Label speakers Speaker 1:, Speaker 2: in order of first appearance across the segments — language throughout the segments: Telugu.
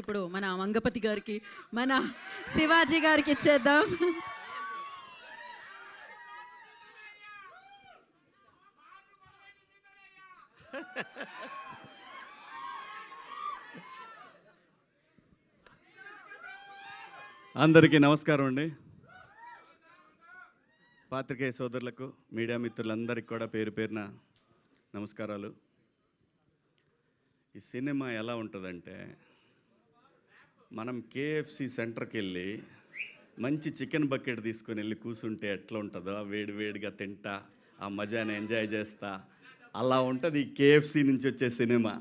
Speaker 1: ఇప్పుడు మన మంగపతి గారికి మన శివాజీ గారికి ఇచ్చేద్దాం.
Speaker 2: అందరికీ నమస్కారం అండి. పాత్రికేయ సోదరులకు, మీడియా మిత్రులందరికీ కూడా పేరు పేరున నమస్కారాలు. ఈ సినిమా ఎలా ఉంటుందంటే, మనం కేఎఫ్సి సెంటర్కి వెళ్ళి మంచి చికెన్ బకెట్ తీసుకొని వెళ్ళి కూర్చుంటే ఎట్లా ఉంటుందో వేడి వేడిగా తింటా ఆ మజాని ఎంజాయ్ చేస్తా, అలా ఉంటుంది ఈ కేఎఫ్సి నుంచి వచ్చే సినిమా.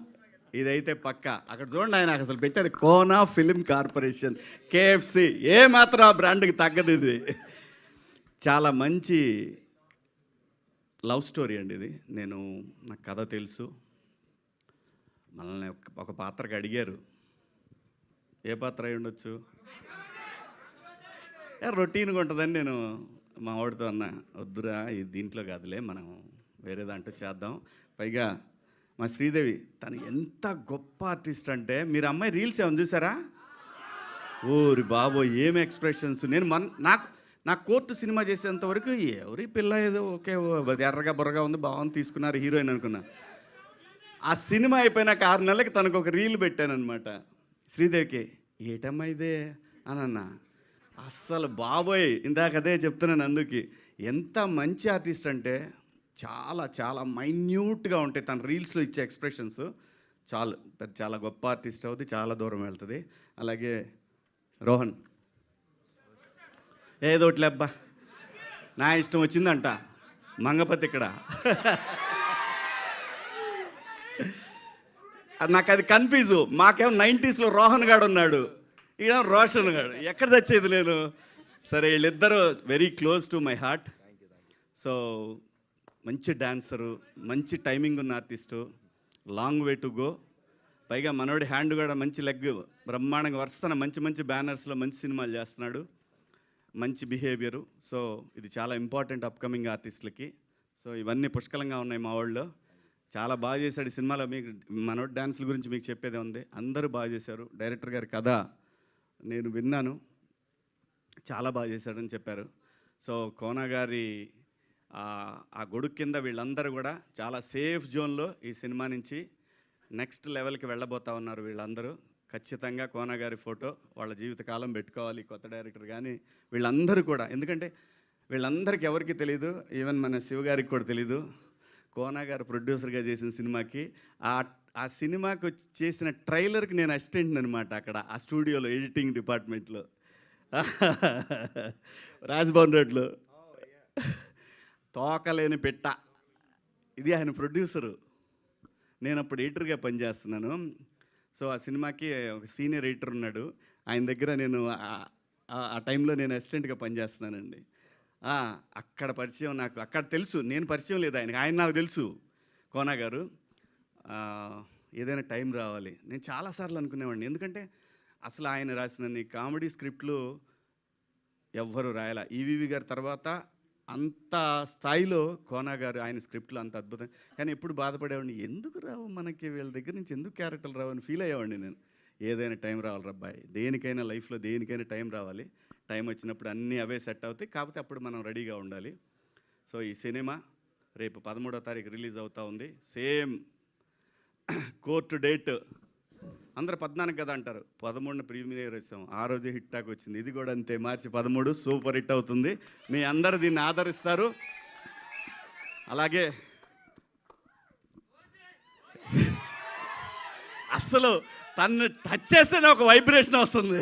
Speaker 2: ఇదైతే పక్క. అక్కడ చూడండి, ఆయన అసలు పెట్టారు కోనా ఫిలిం కార్పొరేషన్ కేఎఫ్సి. ఏ మాత్రం ఆ బ్రాండ్కి తగ్గదు. ఇది చాలా మంచి లవ్ స్టోరీ అండి. ఇది నాకు కథ తెలుసు. మనల్ని ఒక పాత్రకి అడిగారు, ఏ పాత్ర అయి ఉండొచ్చు, రొటీన్గా ఉంటుందని నేను మా వాడితో అన్నా, వద్దురా ఇది దీంట్లో కాదులే, మనం వేరే దాంట్లో చేద్దాం. పైగా మా శ్రీదేవి తను ఎంత గొప్ప ఆర్టిస్ట్ అంటే, మీరు అమ్మాయి రీల్స్ ఏమైనా చూసారా? ఓరి బాబో ఏం ఎక్స్ప్రెషన్స్. నాకు కోర్టు సినిమా చేసేంత వరకు ఎవరి పిల్ల ఏదో ఓకే ఎర్రగా బుర్రగా ఉంది, బాగుంది, తీసుకున్నారు హీరోయిన్ అనుకున్నా. ఆ సినిమా అయిపోయినాక 6 నెలలకి తనకు ఒక రీల్ పెట్టానమాట శ్రీదేవికి. ఏటమ్మా ఇదే అని అన్నా. అస్సలు బాబోయ్, ఇందాక అదే చెప్తున్నాను. అందుకు ఎంత మంచి ఆర్టిస్ట్ అంటే చాలా చాలా మైన్యూట్గా ఉంటాయి తన రీల్స్లో ఇచ్చే ఎక్స్ప్రెషన్స్. చాలా గొప్ప ఆర్టిస్ట్ అవుతుంది, చాలా దూరం వెళ్తుంది. అలాగే రోహన్ ఏదోట్లే అబ్బా, నా ఇష్టం వచ్చిందంట మంగపతి ఇక్కడ. నాకు అది కన్ఫ్యూజు. మాకేమో 90sలో రోహన్ గాడు ఉన్నాడు, ఈడ రోషన్ గాడు. ఎక్కడ తెచ్చేది నేను? సరే, వీళ్ళిద్దరూ very close to my heart. So మంచి డాన్సరు, మంచి టైమింగ్ ఉన్న artist, long way to go. పైగా మనోడి హ్యాండ్ కూడా మంచి లెగ్, బ్రహ్మాండంగా వరుసన మంచి మంచి బ్యానర్స్లో మంచి సినిమాలు చేస్తున్నాడు, మంచి బిహేవియరు. సో ఇది చాలా ఇంపార్టెంట్ అప్కమింగ్ ఆర్టిస్టులకి. సో ఇవన్నీ పుష్కలంగా ఉన్నాయి మా వాళ్ళు. చాలా బాగా చేశాడు ఈ సినిమాలో. మీకు మనోడి డ్యాన్సుల గురించి మీకు చెప్పేదే ఉంది. అందరూ బాగా చేశారు. డైరెక్టర్ గారి కథ నేను విన్నాను, చాలా బాగా చేశాడని చెప్పారు. సో కోనా గారి ఆ గొడుగు కింద వీళ్ళందరూ కూడా చాలా సేఫ్ జోన్లో ఈ సినిమా నుంచి నెక్స్ట్ లెవెల్కి వెళ్ళబోతా ఉన్నారు వీళ్ళందరూ. ఖచ్చితంగా కోనా గారి ఫోటో వాళ్ళ జీవితకాలం పెట్టుకోవాలి, కొత్త డైరెక్టర్ కానీ వీళ్ళందరూ కూడా. ఎందుకంటే వీళ్ళందరికీ ఎవరికి తెలీదు, ఈవెన్ మన శివగారికి కూడా తెలీదు. కోనా గారు ప్రొడ్యూసర్గా చేసిన సినిమాకి ఆ సినిమాకి చేసిన ట్రైలర్కి నేను అసిస్టెంట్ అనమాట అక్కడ ఆ స్టూడియోలో, ఎడిటింగ్ డిపార్ట్మెంట్లో, రాజ్భవన్ రోడ్లో. తోకలేని పెట్ట ఇది ఆయన ప్రొడ్యూసరు. నేను అప్పుడు ఎడిటర్గా పనిచేస్తున్నాను. సో ఆ సినిమాకి ఒక సీనియర్ ఎడిటర్ ఉన్నాడు, ఆయన దగ్గర నేను ఆ టైంలో నేను అసిస్టెంట్గా పనిచేస్తున్నానండి. అక్కడ పరిచయం, నాకు అక్కడ తెలుసు, నేను పరిచయం లేదు ఆయనకి, ఆయన నాకు తెలుసు. కోనా గారు ఏదైనా టైం రావాలి. నేను చాలాసార్లు అనుకునేవాడిని, ఎందుకంటే అసలు ఆయన రాసిన కామెడీ స్క్రిప్ట్లు ఎవ్వరు రాయాల. ఈవీవి గారి తర్వాత అంత స్థాయిలో కోనా గారు ఆయన స్క్రిప్ట్లు అంత అద్భుతం. కానీ ఎప్పుడు బాధపడేవాడిని, ఎందుకు రావు మనకి, వీళ్ళ దగ్గర నుంచి ఎందుకు క్యారెక్టర్లు రావు అని ఫీల్ అయ్యేవాడిని నేను. ఏదైనా టైం రావాలి రబ్బాయి, దేనికైనా లైఫ్లో దేనికైనా టైం రావాలి. టైం వచ్చినప్పుడు అన్నీ అవే సెట్ అవుతాయి, కాకపోతే అప్పుడు మనం రెడీగా ఉండాలి. సో ఈ సినిమా రేపు 13వ తారీఖు రిలీజ్ అవుతూ ఉంది. సేమ్ కోర్టు డేట్ అందరూ 14 కదా అంటారు, 13న ప్రీమియర్ వచ్చాం, ఆ రోజే హిట్ టాక్ వచ్చింది. ఇది కూడా అంతే, మార్చి 13 సూపర్ హిట్ అవుతుంది. మీ అందరు దీన్ని ఆదరిస్తారు. అలాగే అస్సలు తను టచ్ చేస్తేనే ఒక వైబ్రేషన్ వస్తుంది.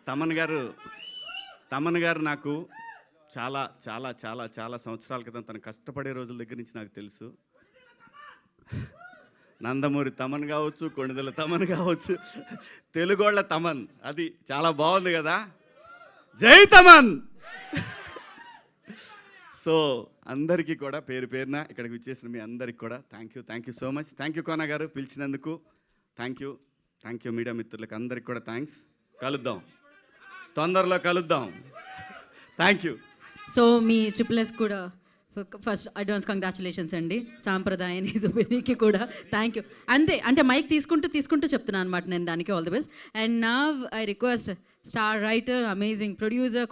Speaker 2: తమన్ గారు నాకు చాలా చాలా చాలా చాలా సంవత్సరాల క్రితం తను కష్టపడే రోజుల దగ్గర నుంచి నాకు తెలుసు. నందమూరి తమన్ కావచ్చు, కొణిదెల తమన్ కావచ్చు, తెలుగోళ్ళ తమన్, అది చాలా బాగుంది కదా. జై తమన్. సో అందరికీ కూడా పేరు పేరున ఇక్కడికి వచ్చేసిన మీ అందరికీ కూడా thank you so much. Thank you Kona గారు పిలిచినందుకు. థ్యాంక్ యూ మీడియా మిత్రులకు అందరికీ కూడా థ్యాంక్స్. కలుద్దాం, తొందరలో కలుద్దాం. Thank you.
Speaker 1: So me triple S కూడా ఫస్ట్ అడ్వాన్స్ కంగ్రాచులేషన్స్ అండి సాంప్రదాయని సుబినికి కూడా థ్యాంక్ యూ. అంతే, అంటే మైక్ తీసుకుంటూ చెప్తున్నాను అనమాట నేను దానికి. All the best. And now I request star writer, amazing producer,